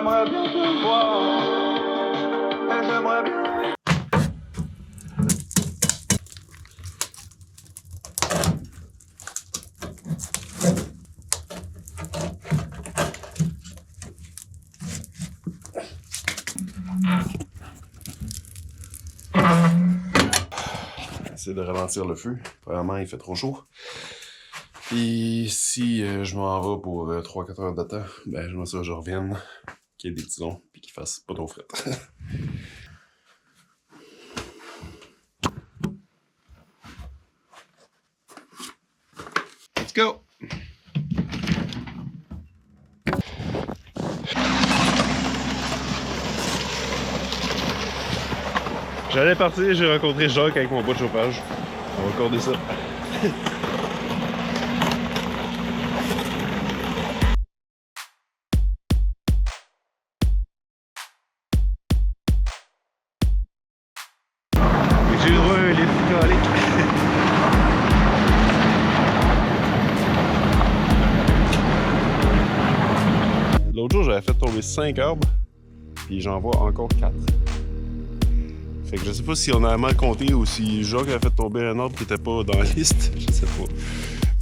J'aimerais bien te voir. Et j'aimerais bien. Essayer de ralentir le feu. Vraiment, il fait trop chaud. Et si je m'en vais pour 3-4 heures de temps, ben je m'assure que je revienne, qu'il y ait des tisons, puis qu'il fasse pas trop fret. Let's go! J'allais partir, j'ai rencontré Jacques avec mon bois de chauffage. On va accorder ça. J'ai eu droit à un lift calique. L'autre jour, j'avais fait tomber 5 arbres, puis j'en vois encore 4. Fait que je sais pas si on a mal compté ou si Jacques a fait tomber un arbre qui était pas dans la liste, je sais pas.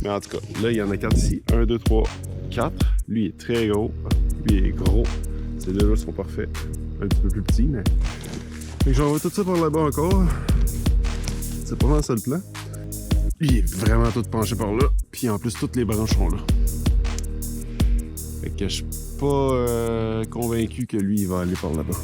Mais en tout cas, là, il y en a 4 ici. 1, 2, 3, 4. Lui, il est très gros. Lui, il est gros. Ces deux-là sont parfaits. Un petit peu plus petits, mais... Fait que j'envoie tout ça par là-bas encore. C'est pas mal ça le plan. Lui, il est vraiment tout penché par là. Puis en plus, toutes les branches sont là. Fait que je suis pas convaincu que lui, il va aller par là-bas.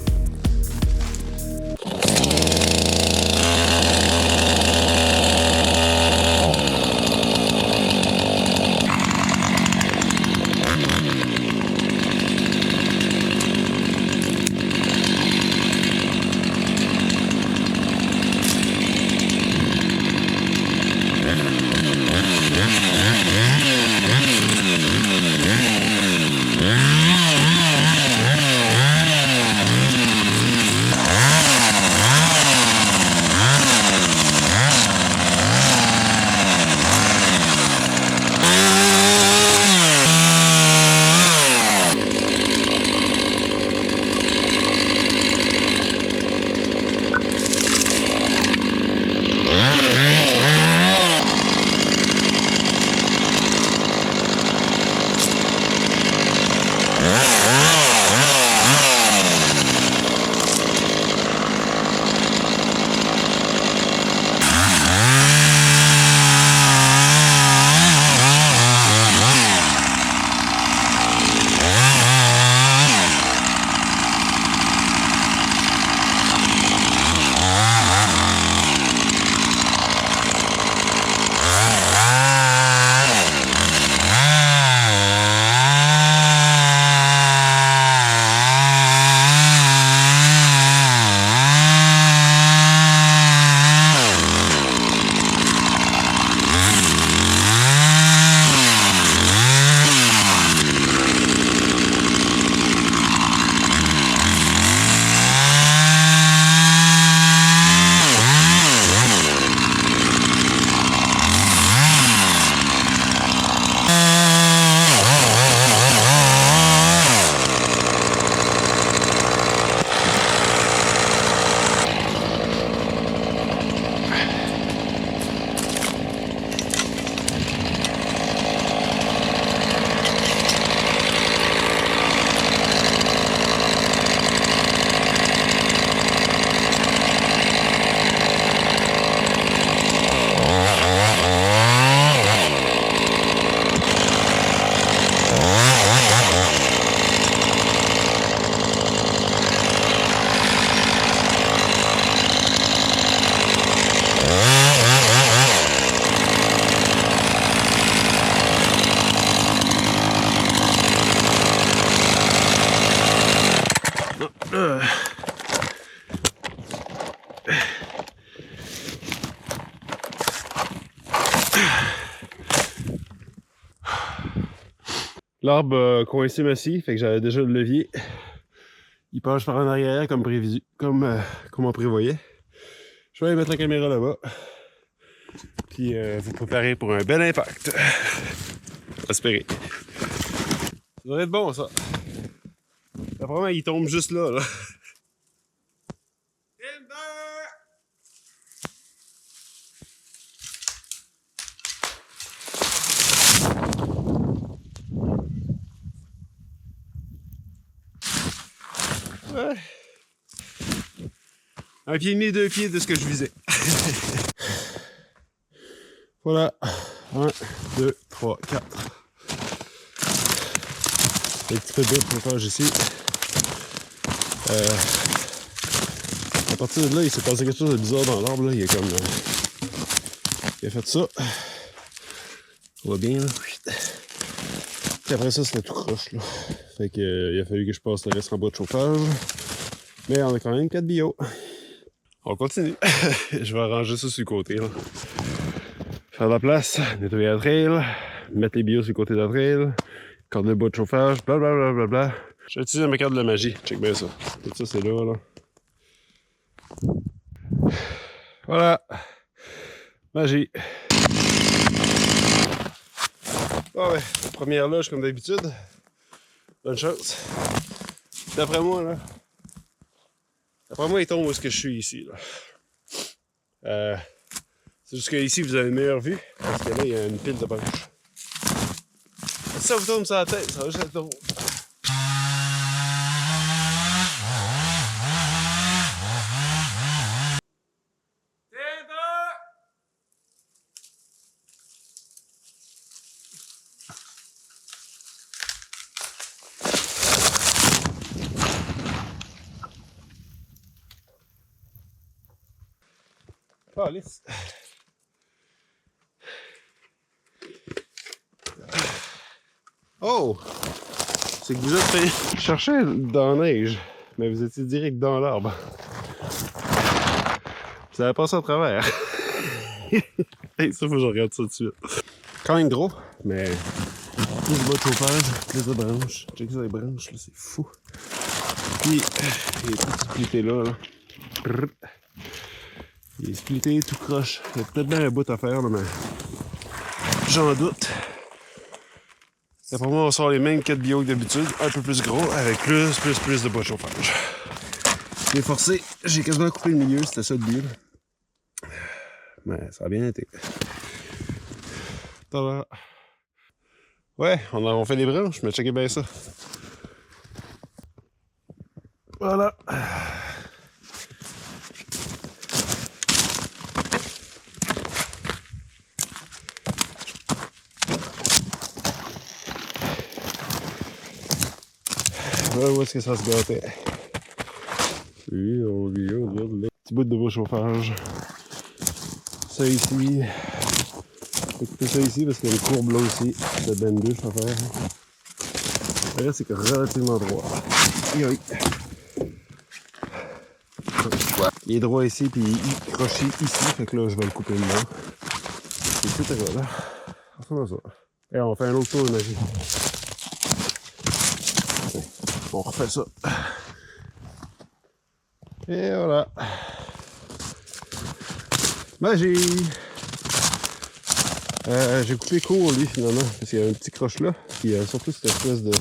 L'arbre a coincé ma scie, fait que j'avais déjà le levier. Il penche par en arrière comme prévu, comme on prévoyait. Je vais aller mettre la caméra là-bas. Puis vous préparer pour un bel impact. Espérez. Ça devrait être bon ça. Apparemment, il tombe juste là, là. Ouais. Un pied et demi, 2 pieds de ce que je visais. Voilà. 1, 2, 3, 4. Un petit peu de pompage ici. À partir de là, il s'est passé quelque chose de bizarre dans l'arbre. Il est comme. Il a fait ça. On va bien là. Puis après ça, c'était tout croche là. Fait que il a fallu que je passe le reste en bois de chauffage. Mais on a quand même 4 bio. On continue. Je vais arranger ça sur le côté là. Faire de la place, nettoyer la trail, mettre les bios sur le côté de la trail, corde de bois de chauffage, blablabla. Bla, bla, bla. J'ai utilisé ma carte de la magie. Check bien ça. Tout ça, c'est là, là. Voilà. Magie. Ah ouais, la première loge comme d'habitude. Bonne chance. D'après moi, là. D'après moi, il tombe où est-ce que je suis ici, là. C'est juste qu'ici, vous avez une meilleure vue. Parce que là, il y a une pile de branches. Si ça vous tombe sur la tête, ça va juste être drôle. Ah, lisse. Oh! C'est que vous êtes fait... Je cherchais dans la neige, mais vous étiez direct dans l'arbre. Vous avez passé à travers. Hey, ça, faut que je regarde ça dessus. Quand même gros, mais plus de bois de chauffage, plus de branches. Check ça, les branches, là, c'est fou. Puis, il est tout splitté là, là. Il est splitté, tout croche. Il y a peut-être bien un bout à faire, là, mais j'en doute. D'après moi, on sort les mêmes 4 bio que d'habitude, un peu plus gros, avec plus de bois de chauffage. J'ai forcé, j'ai quasiment coupé le milieu, c'était ça le but. Mais ça a bien été. Tada! Ouais, on fait des branches, mais checkez bien ça. Voilà. Voilà où est-ce que ça se gâtait. Oui, on regarde les petits bouts de bois de chauffage. Ça ici. Je vais couper ça ici parce qu'il y a une courbe là aussi de bendouche à faire. Là, c'est relativement droit. Aïe. Il est droit ici, puis il croche ici. Fait que là, je vais le couper dedans. Et tout est là. On fait ça. Et on fait un autre tour de magie. On refait ça. Et voilà. Magie! J'ai coupé court lui finalement, parce qu'il y avait un petit croche là, puis surtout cette espèce de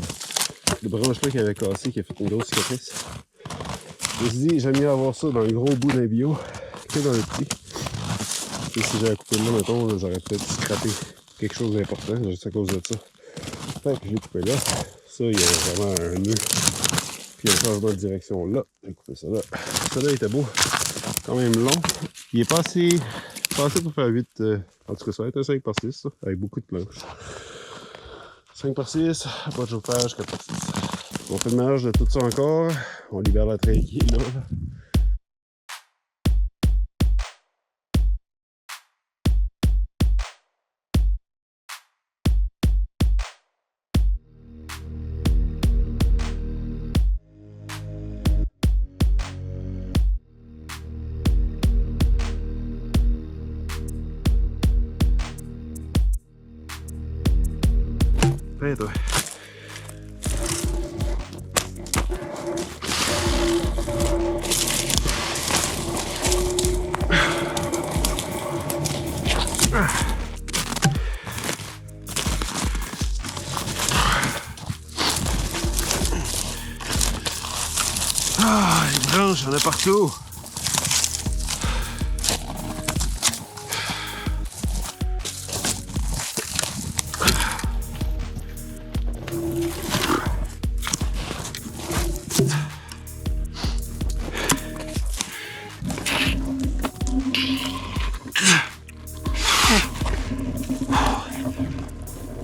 branche là qui avait cassé, qui a fait une grosse cicatrice. Je me suis dit, j'aime mieux avoir ça dans le gros bout d'un bio que dans le petit. Et si j'avais coupé là, mettons, j'aurais peut-être scrappé quelque chose d'important, juste à cause de ça. Fait que je l'ai coupé là. Ça, il y a vraiment un nœud. Puis un changement de direction là. J'ai coupé ça là. Ça là était beau. Quand même long. Il est passé pour faire 8. En tout cas, ça va être un 5 par 6, ça, avec beaucoup de planches. 5 par 6, pas de chauffage, 4 par 6. On fait le mélange de tout ça encore. On libère la traîne qui est là. Prêt, toi. branches, il y en a partout.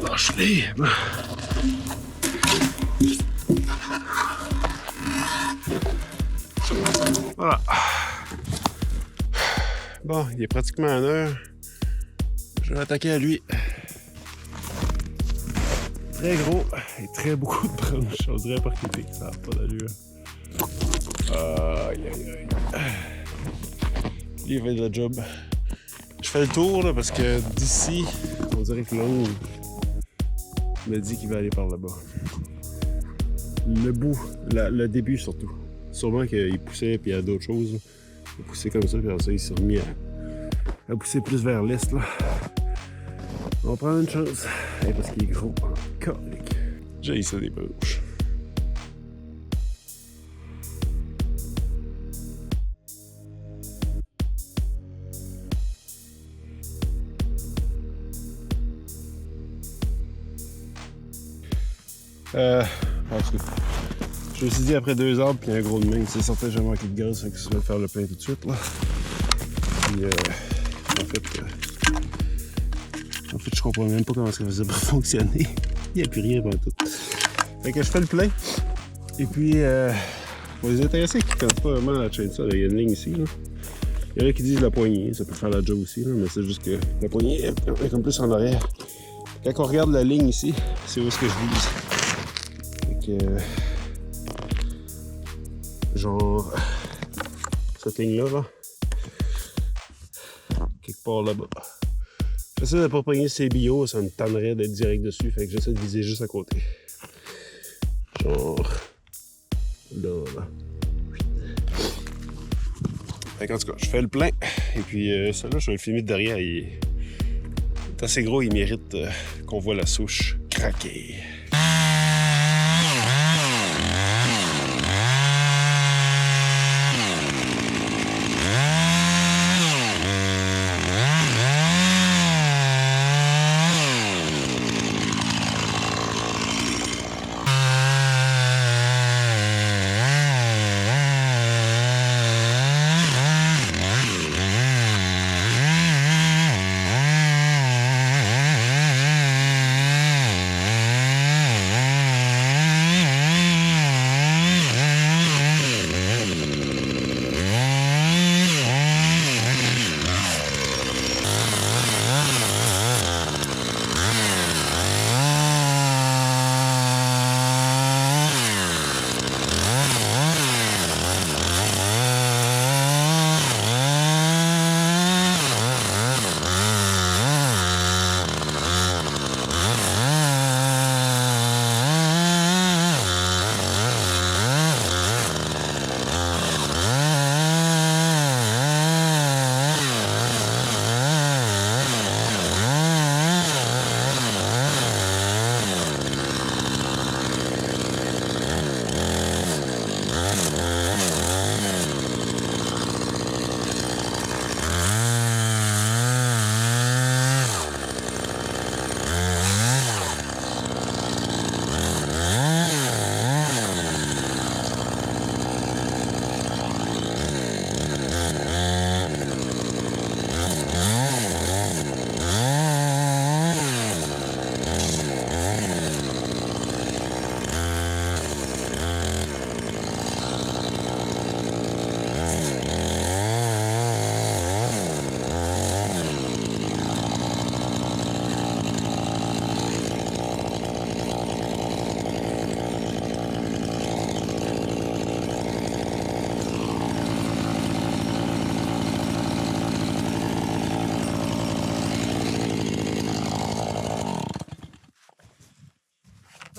Lâche-les. Voilà. Bon, il est pratiquement à 1h. Je vais attaquer à lui. Très gros et très beaucoup de branches. On dirait un parc épique, ça n'a pas d'allure. Aïe aïe aïe. Il fait le job. Je fais le tour là, parce que d'ici, on dirait que l'ongle me dit qu'il va aller par là-bas. Le bout, le début surtout. Sûrement qu'il poussait puis il y a d'autres choses. Il poussait comme ça, puis après ça, il s'est remis à pousser plus vers l'est. Là. On va prendre une chance. Et parce qu'il est gros. Colique. J'ai ça des branches. Je me suis dit après 2 arbres puis un gros de main, c'est certain que j'ai manqué de gaz, fait que je vais faire le plein tout de suite là. Puis en fait je comprends même pas comment ça faisait pour fonctionner. Il n'y a plus rien pour tout. Fait que je fais le plein. Et puis pour les intéressés qui ne connaissent pas vraiment la chaîne ça, il y a une ligne ici. Là. Il y en a qui disent la poignée, ça peut faire la job aussi, là, mais c'est juste que la poignée est comme plus en arrière. Quand on regarde la ligne ici, c'est où est-ce que je vise. Fait que genre cette ligne là, quelque part là-bas. J'essaie de ne pas pogner ces bio, ça me tannerait d'être direct dessus, fait que j'essaie de viser juste à côté. Genre là. Fait qu'en tout cas, je fais le plein, et puis celui-là, je vais le filmer de derrière, il est assez gros, il mérite qu'on voit la souche craquer.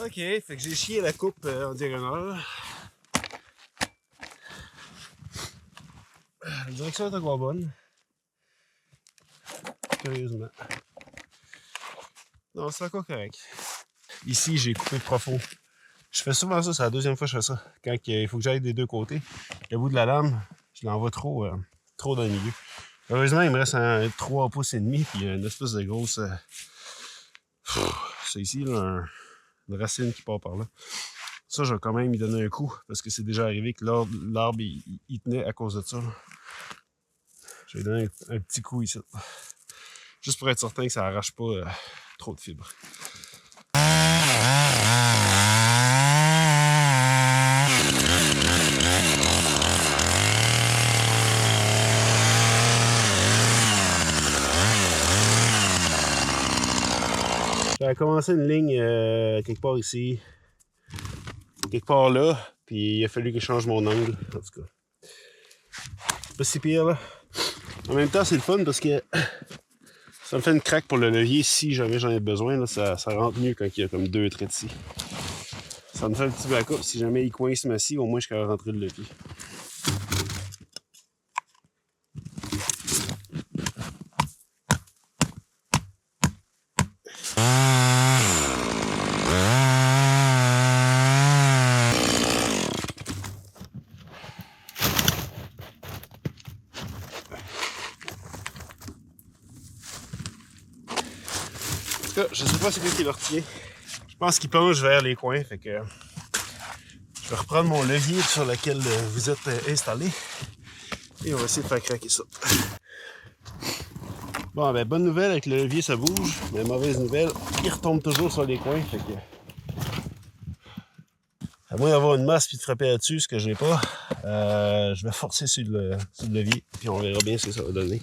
Ok, fait que j'ai chié la coupe en diagonale. La direction est encore bonne. Curieusement. Non, c'est encore correct. Ici, j'ai coupé profond. Je fais souvent ça, c'est la deuxième fois que je fais ça. Quand il faut que j'aille des deux côtés. le bout de la lame, je l'envoie trop dans le milieu. Heureusement, il me reste un 3 pouces et demi, puis une espèce de grosse... c'est ici, là, une racine qui part par là. Ça, je vais quand même y donner un coup, parce que c'est déjà arrivé que l'arbre, il tenait à cause de ça. Je vais lui donner un petit coup ici. Juste pour être certain que ça arrache pas trop de fibres. J'avais commencé une ligne quelque part ici, quelque part là, puis il a fallu que je change mon angle, en tout cas. Pas si pire, là. En même temps, c'est le fun parce que ça me fait une craque pour le levier si jamais j'en ai besoin. Là, ça rentre mieux quand il y a comme 2 traits de scie. Ça me fait un petit backup. Si jamais il coince ma scie, au moins je peux rentrer le levier. En tout cas, je sais pas c'est quoi qui le retient. Je pense qu'il penche vers les coins, fait que je vais reprendre mon levier sur lequel vous êtes installé et on va essayer de faire craquer ça. Bon, ben bonne nouvelle, avec le levier ça bouge, mais mauvaise nouvelle, il retombe toujours sur les coins, fait que à moins d'avoir une masse puis de frapper là-dessus, ce que j'ai pas, je vais forcer sur le levier, puis on verra bien ce que ça va donner.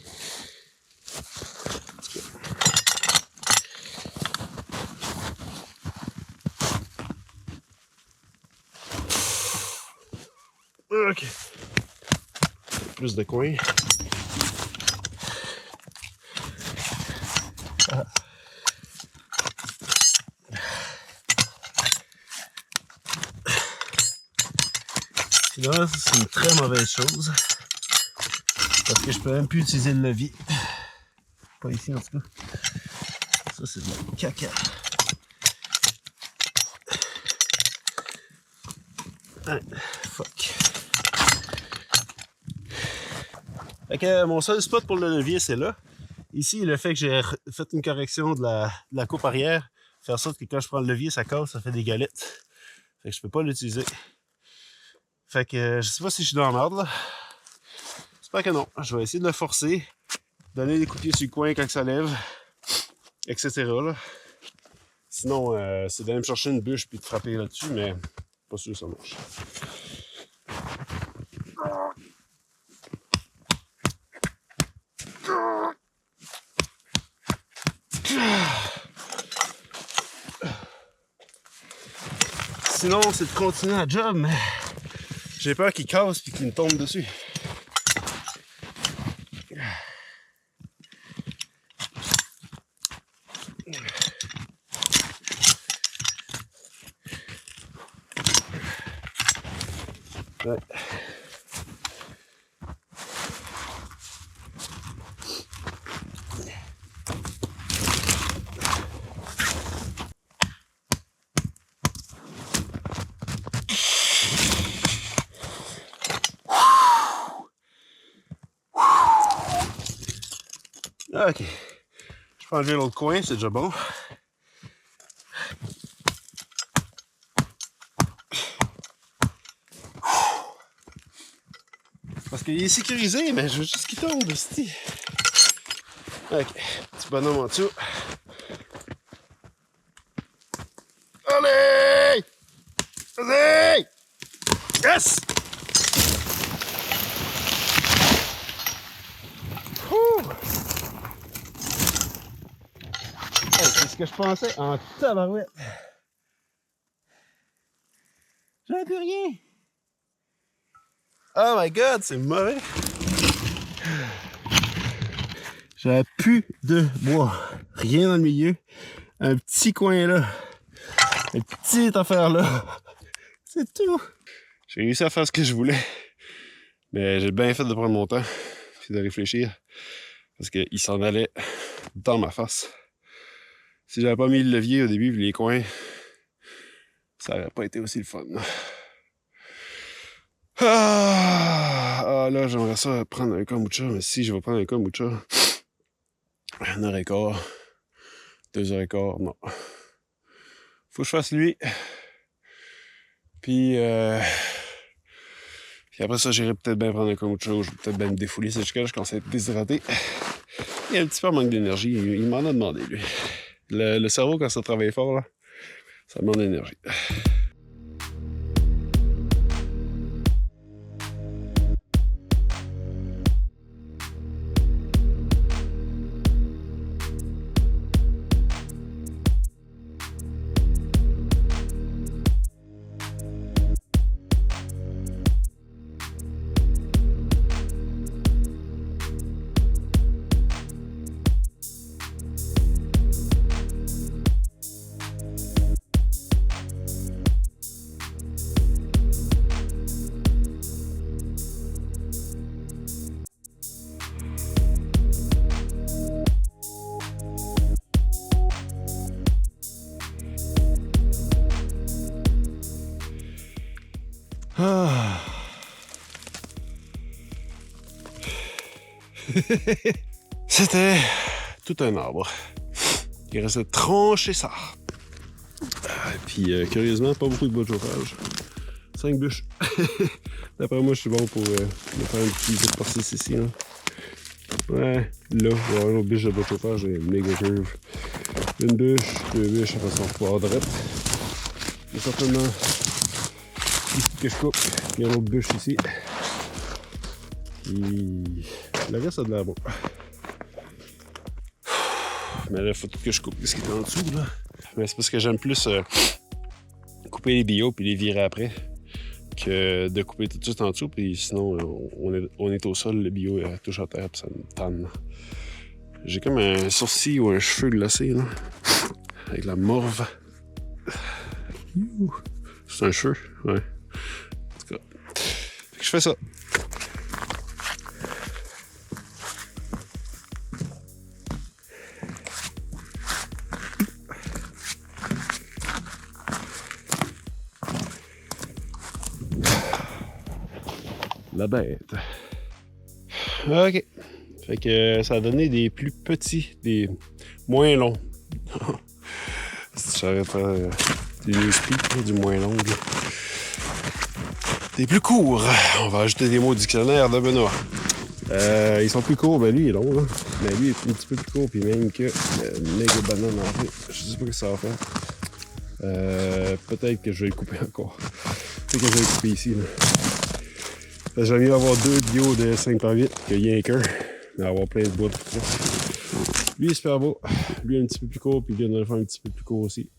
Ok. Plus de coins. Ah. Finalement, c'est une très mauvaise chose. Parce que je peux même plus utiliser le levier. Pas ici en tout cas. Ça c'est de la caca. Ah, fuck. Fait que mon seul spot pour le levier, c'est là. Ici, le fait que j'ai fait une correction de la coupe arrière, faire en sorte que quand je prends le levier, ça casse, ça fait des galettes. Fait que je peux pas l'utiliser. Fait que je sais pas si je suis dans la merde là. J'espère que non. Je vais essayer de le forcer, donner des coups de pied sur le coin quand ça lève, etc. Là. Sinon, c'est d'aller me chercher une bûche puis de frapper là-dessus, mais pas sûr que ça marche. Sinon, c'est de continuer la job, mais j'ai peur qu'il casse et qu'il me tombe dessus. Ouais. Ok. Je peux enlever l'autre coin, c'est déjà bon. Parce qu'il est sécurisé, mais je veux juste qu'il tombe, c'ti. Ok. Petit bonhomme en dessous. Allez! Vas-y! Yes! Hey, c'est ce que je pensais en tabarouette. J'avais plus rien. Oh my god, c'est mauvais. J'avais plus de bois. Rien dans le milieu. Un petit coin là. Une petite affaire là. C'est tout. J'ai réussi à faire ce que je voulais. Mais j'ai bien fait de prendre mon temps et de réfléchir. Parce qu'il s'en allait dans ma face. Si j'avais pas mis le levier au début et les coins, ça aurait pas été aussi le fun. Ah! Ah là, j'aimerais ça prendre un kombucha, mais si je vais prendre un kombucha, 1h15, 2h15, non. Faut que je fasse lui. Puis après ça, j'irai peut-être bien prendre un kombucha ou je vais peut-être bien me défouler. C'est jusqu'à là, je commence à être déshydraté. Il a un petit peu manque d'énergie. Il m'en a demandé, lui. Le cerveau, quand ça travaille fort, là, ça demande d'énergie. Ah. C'était tout un arbre. Il restait de trancher ça. Puis curieusement, pas beaucoup de bois de chauffage. 5 bûches. D'après moi, je suis bon pour me faire un petit exercice ici. Là. Ouais, là, voilà, l'autre bûche de bois de chauffage est méga curve. Une bûche, 2 bûches, après ça, on repart droite. Il y a certainement que je coupe. Il y a une autre bûche ici. Puis le reste, ça a de l'air bon. Mais là, il faut tout que je coupe ce qui est en dessous, là. Mais c'est parce que j'aime plus couper les bio puis les virer après que de couper tout de suite en dessous. Puis sinon, on est au sol, le bio touche à terre puis ça me tanne. J'ai comme un sourcil ou un cheveu glacé, là. Avec la morve. C'est un cheveu, ouais. En tout cas. Fait que je fais ça. La bête. Ok. Fait que ça a donné des plus petits, des moins longs. Si j'arrête de faire des newspeak, du moins long. Des plus courts. On va ajouter des mots au dictionnaire de Benoît. Ils sont plus courts, ben lui il est long, là. Mais lui il est un petit peu plus court, puis même que méga banane en fait. Je sais pas ce que ça va faire. Peut-être que je vais le couper encore. Peut-être que je vais le couper ici, là. J'aime mieux avoir 2 bio de 5x8 que rien qu'un, mais avoir plein de bois de tout ça. Lui est super beau, lui est un petit peu plus court, puis lui on a fait un petit peu plus court aussi.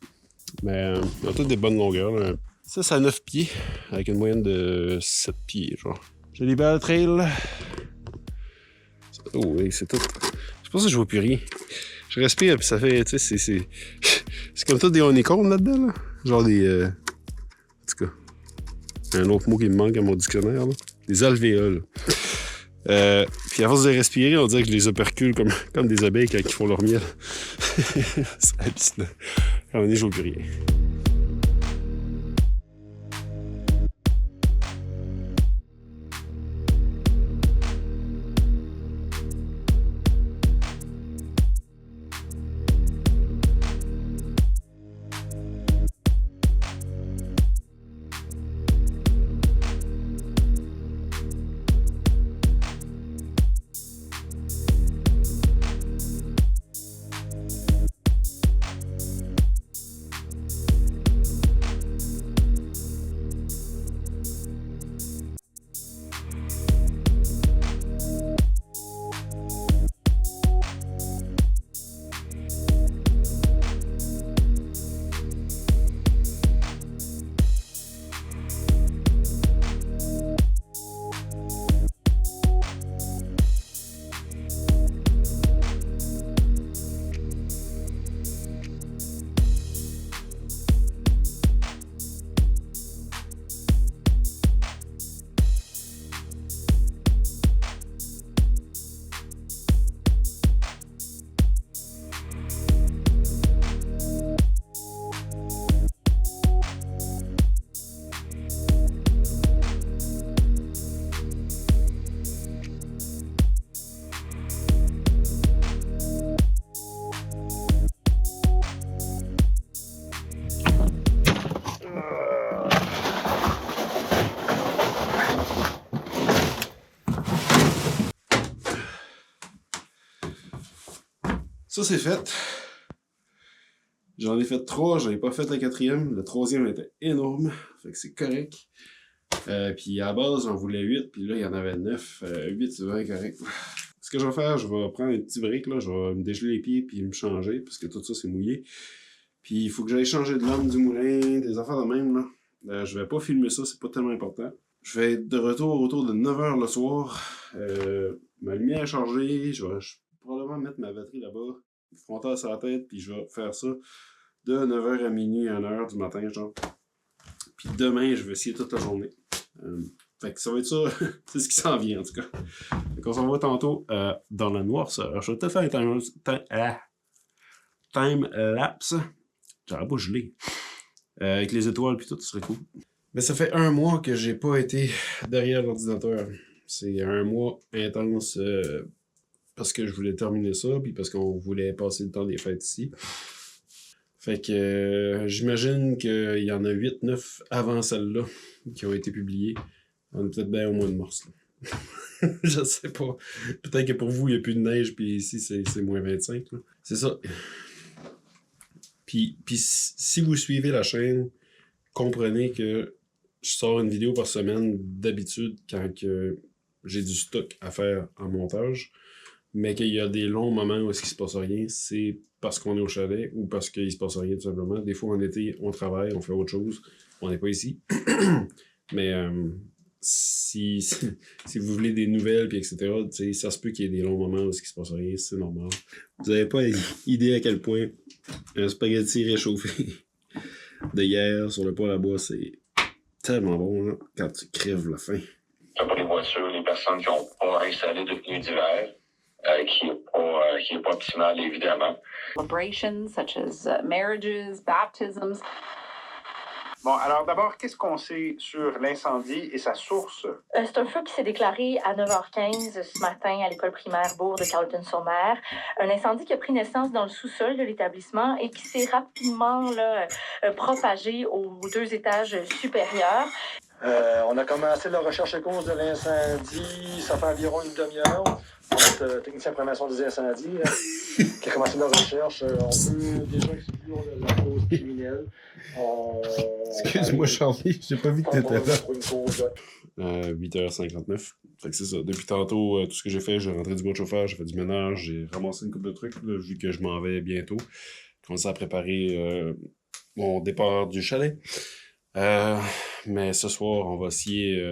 Mais ils ont toutes des bonnes longueurs. Là. Ça, c'est à 9 pieds, avec une moyenne de 7 pieds, genre. J'ai les balles trail. Oh oui, c'est tout. C'est pour ça que je vois plus rien. Je respire, puis ça fait, tu sais, c'est comme tout des honeycombs là-dedans, là. Genre des... En tout cas, un autre mot qui me manque à mon dictionnaire, là. Des alvéoles. Puis à force de respirer, on dirait que je les opercule comme des abeilles quand ils font leur miel. C'est hallucinant. À un moment donné, je vois plus rien. Ça, c'est fait. J'en ai fait 3, j'en ai pas fait la 4e. Le 3e était énorme, fait que c'est correct. Puis à la base, j'en voulais 8, puis là, il y en avait 9. 8, c'est vraiment correct. Ce que je vais faire, je vais prendre un petit break, là, je vais me dégeler les pieds puis me changer, parce que tout ça, c'est mouillé. Puis il faut que j'aille changer de l'homme du moulin, des affaires de même, là. Je vais pas filmer ça, c'est pas tellement important. Je vais être de retour autour de 9h le soir. Ma lumière est chargée, je vais probablement mettre ma batterie là-bas, frontale sur la tête, puis je vais faire ça de 9h à minuit à 1h du matin, genre. Puis demain, je vais essayer toute la journée. Fait que ça va être ça, c'est ce qui s'en vient en tout cas. Fait qu'on s'en va tantôt dans la noirceur. Je vais peut-être faire un time-lapse. J'aurais pas gelé. Avec les étoiles puis tout, ce serait cool. Mais ça fait 1 mois que j'ai pas été derrière l'ordinateur. C'est 1 mois intense parce que je voulais terminer ça, puis parce qu'on voulait passer le temps des fêtes ici. Fait que j'imagine qu'il y en a 8-9 avant celle-là qui ont été publiées. On est peut-être bien au mois de mars. Je sais pas. Peut-être que pour vous, il n'y a plus de neige, puis ici, c'est moins 25. Là. C'est ça. Puis si vous suivez la chaîne, comprenez que je sors une vidéo par semaine d'habitude quand j'ai du stock à faire en montage, mais qu'il y a des longs moments où il ne se passe rien, c'est parce qu'on est au chalet ou parce qu'il ne se passe rien tout simplement. Des fois, en été, on travaille, on fait autre chose, on n'est pas ici. Mais si vous voulez des nouvelles, puis etc., ça se peut qu'il y ait des longs moments où il ne se passe rien, c'est normal. Vous n'avez pas idée à quel point un spaghetti réchauffé de hier sur le poêle à bois, c'est tellement bon là, quand tu crèves la faim. Pour les voitures, les personnes qui n'ont pas installé de pneus d'hiver, qui n'est pas optimal, évidemment. Celebrations such as marriages, baptisms. Bon, alors d'abord, qu'est-ce qu'on sait sur l'incendie et sa source? C'est un feu qui s'est déclaré à 9h15 ce matin à l'école primaire Bourg de Carleton-sur-Mer. Un incendie qui a pris naissance dans le sous-sol de l'établissement et qui s'est rapidement propagé aux 2 étages supérieurs. On a commencé la recherche à cause de l'incendie, ça fait environ une demi-heure. Notre technicien de prévention des incendies qui a commencé la recherche. On peut déjà exclure la cause criminelle. Excuse-moi, Charlie, j'ai pas vu que t'étais là. 8h59. Fait que c'est ça. Depuis tantôt, tout ce que j'ai fait, j'ai rentré du bois de chauffage, j'ai fait du ménage, j'ai ramassé une couple de trucs, là, vu que je m'en vais bientôt. J'ai commencé à préparer mon départ du chalet. Mais ce soir, on va scier,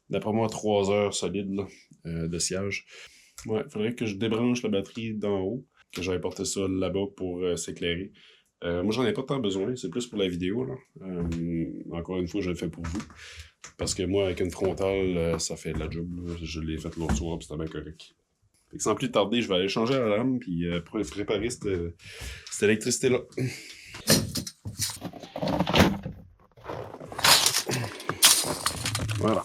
d'après moi, 3 heures solides là, de sciage. Ouais, il faudrait que je débranche la batterie d'en haut, que j'aille porter ça là-bas pour s'éclairer. Moi, j'en ai pas tant besoin, c'est plus pour la vidéo. Là. Encore une fois, je le fais pour vous. Parce que moi, avec une frontale, ça fait de la job. Là. Je l'ai faite l'autre soir, puis c'était bien correct. Fait que sans plus tarder, je vais aller changer la lame, puis préparer cette électricité-là. Voilà.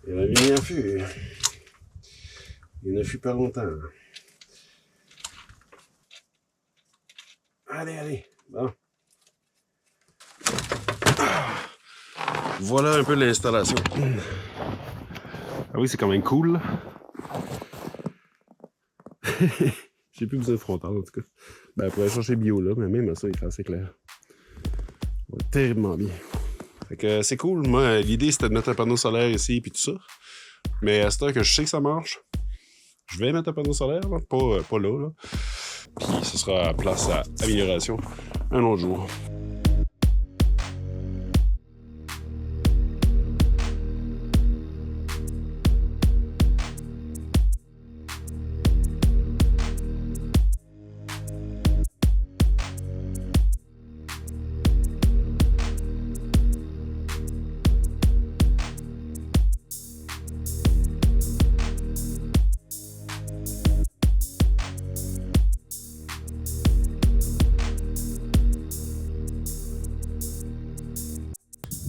Il a mis un fût. Il ne fut pas longtemps. Allez. Bon. Voilà un peu l'installation. Ah oui, c'est quand même cool. J'ai plus besoin de frontal en tout cas. Ben, pour aller chercher bio là, mais même ça, il fait assez clair. Ouais, terriblement bien. Fait que c'est cool. Moi, l'idée c'était de mettre un panneau solaire ici et tout ça. Mais à ce temps que je sais que ça marche, je vais mettre un panneau solaire, là, pas là. Puis ce sera place à amélioration un autre jour.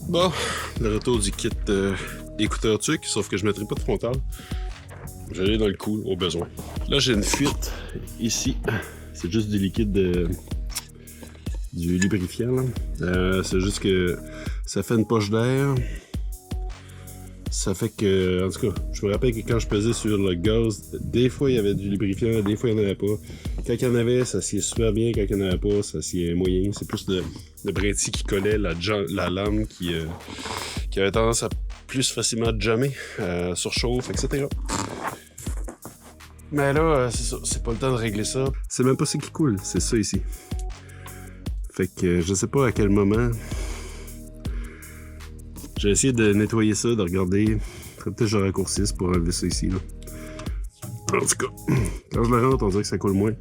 Bon, le retour du kit écouteur TUC, sauf que je ne mettrai pas de frontal. Je vais aller dans le cou au besoin. Là, j'ai une fuite ici. C'est juste du liquide du lubrifiant. C'est juste que ça fait une poche d'air. Ça fait que, en tout cas, je me rappelle que quand je pesais sur le gaz, des fois il y avait du lubrifiant, des fois il n'y en avait pas. Quand il y en avait, ça sciait super bien, quand il n'y en avait pas, ça sciait moyen. C'est plus le brintis qui collait la lame qui avait tendance à plus facilement jammer, surchauffe, etc. Mais là, c'est ça, c'est pas le temps de régler ça. C'est même pas ça qui coule, c'est ça ici. Fait que je sais pas à quel moment. J'ai essayé de nettoyer ça, de regarder. Peut-être que je raccourcisse pour enlever ça ici. Là. En tout cas, quand je le rentre, on dirait que ça coule moins.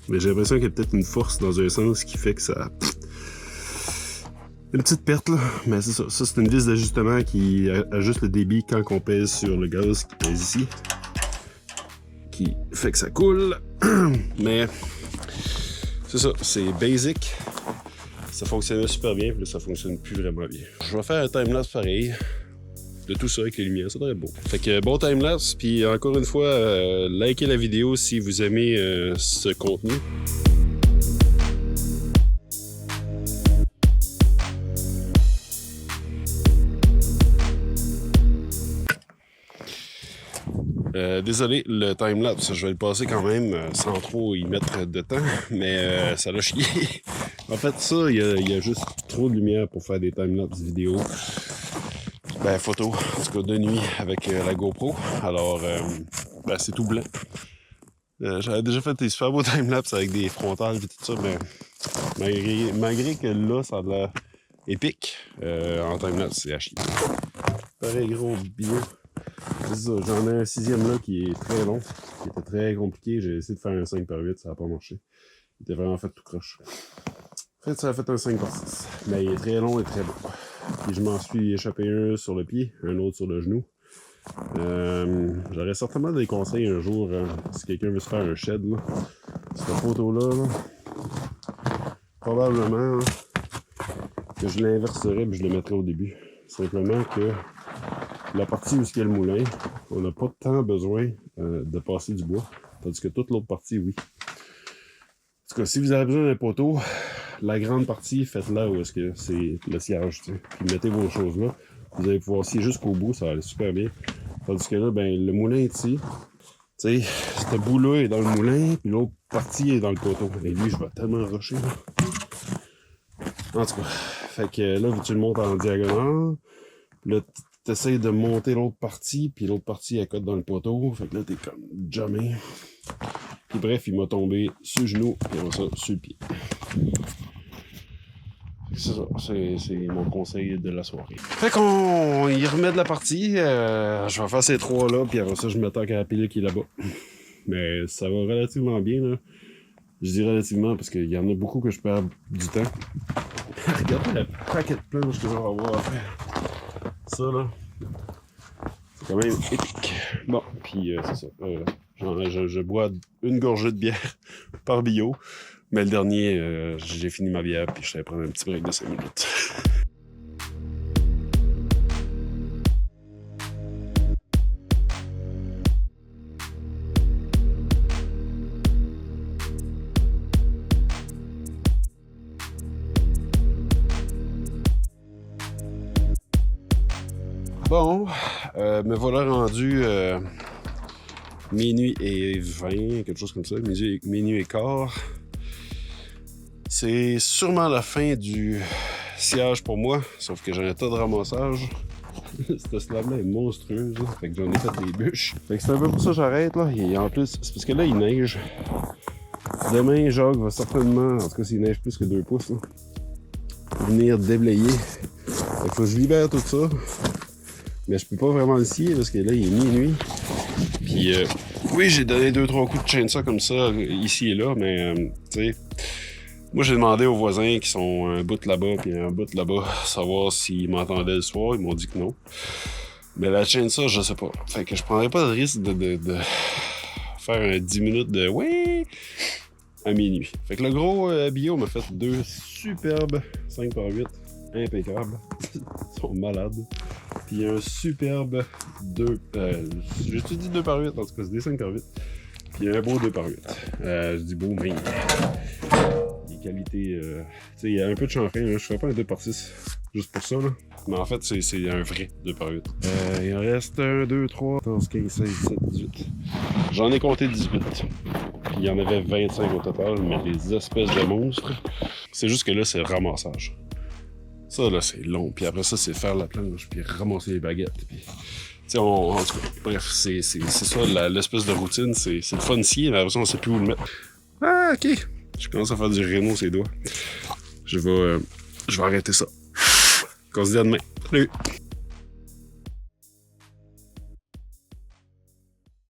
Mais j'ai l'impression qu'il y a peut-être une force dans un sens qui fait que ça. Une petite perte là. Mais c'est ça. Ça, c'est une vis d'ajustement qui ajuste le débit quand on pèse sur le gaz qui pèse ici. Qui fait que ça coule. Mais c'est ça. C'est basic. Ça fonctionnait super bien, puis là, ça fonctionne plus vraiment bien. Je vais faire un timelapse pareil, de tout ça avec les lumières, ça devrait être beau. Fait que bon timelapse, puis encore une fois, likez la vidéo si vous aimez ce contenu. Désolé, le timelapse, je vais le passer quand même sans trop y mettre de temps, mais ça l'a chié. En fait, ça, il y a juste trop de lumière pour faire des timelapse vidéo. Ben, photo, en tout cas de nuit avec la GoPro. Alors, ben, c'est tout blanc. J'avais déjà fait des super beaux timelapse avec des frontales et tout ça, mais malgré que là, ça a l'air épique, en timelapse, c'est à chier. Pareil, gros bio. C'est ça, j'en ai un 6e là qui est très long, qui était très compliqué. J'ai essayé de faire un 5x8, ça n'a pas marché. Il était vraiment fait tout croche. En fait, ça a fait un 5x6, mais il est très long et très beau. Puis je m'en suis échappé un sur le pied, un autre sur le genou. J'aurais certainement des conseils un jour, si quelqu'un veut se faire un shed, là. Cette photo-là, là, probablement là, que je l'inverserais et je le mettrais au début. Simplement que la partie où il y a le moulin, on n'a pas tant besoin de passer du bois, tandis que toute l'autre partie, oui. En tout cas, si vous avez besoin d'un poteau, la grande partie, faites-la où est-ce que c'est le siège, tu sais. Puis mettez vos choses là. Vous allez pouvoir scier jusqu'au bout, ça va aller super bien. Tandis que là, ben, le moulin est ici. Tu sais, ce bout-là est dans le moulin, puis l'autre partie est dans le poteau. Et lui, je vais tellement rusher, là. En tout cas, fait que là, tu le montes en diagonale. Là, t'essayes de monter l'autre partie, puis l'autre partie, elle cote dans le poteau. Fait que là, t'es comme jamais. Puis bref, il m'a tombé sur le genou, et on va ça sur le pied. C'est ça, c'est mon conseil de la soirée. Fait qu'on y remet de la partie. Je vais faire ces trois-là, puis après ça, je m'attaque à la pile qui est là-bas. Mais ça va relativement bien, là. Je dis relativement parce qu'il y en a beaucoup que je perds du temps. Regardez la paquet de planches que je vais avoir à faire. Ça, là, c'est quand même épique. Bon, puis c'est ça. Je bois une gorgée de bière par bio. Mais le dernier, j'ai fini ma bière, puis je vais prendre un petit break de 5 minutes. Bon, me voilà rendu minuit et 20, quelque chose comme ça, minuit et quart. C'est sûrement la fin du sillage pour moi, sauf que j'ai un tas de ramassage. Cette slab-là est monstrueuse, là. Fait que j'en ai fait des bûches. Fait que c'est un peu pour ça que j'arrête, là. Et en plus, c'est parce que là, il neige. Demain, Jacques va certainement, en tout cas s'il neige plus que 2 pouces, là, venir déblayer. Fait que faut que je libère tout ça. Mais je peux pas vraiment le scier parce que là, il est minuit. Puis, oui, j'ai donné 2-3 coups de chainsaw comme ça, ici et là, mais, tu sais, moi, j'ai demandé aux voisins qui sont un bout là-bas puis un bout là-bas, savoir s'ils m'entendaient le soir. Ils m'ont dit que non. Mais la chainsaw, je sais pas. Fait que je prendrais pas de risque de faire un 10 minutes de « ouais » à minuit. Fait que le gros bio m'a fait 2 superbes 5x8 impeccables. Ils sont malades. Puis un superbe 2... j'ai-tu dit 2x8? En tout cas, c'est des 5x8. Puis un beau 2x8. Je dis beau, mais... les qualités... tu sais, il y a un peu de chanfrein, là. Je ferais pas un 2x6 juste pour ça, là. Mais en fait, c'est un vrai 2x8. Il en reste 1, 2, 3, 14, 15, 16, 17, 18. J'en ai compté 18. Puis il y en avait 25 au total, mais des espèces de monstres. C'est juste que là, c'est le ramassage. Ça, là, c'est long. Puis après ça, c'est faire la planche, puis ramasser les baguettes. Puis... en tout cas, bref, c'est ça, l'espèce de routine. C'est le fun scier, mais après ça, on sait plus où le mettre. Ah, OK. Je commence à faire du réno ses doigts. Je vais arrêter ça. On se dit à demain. Salut!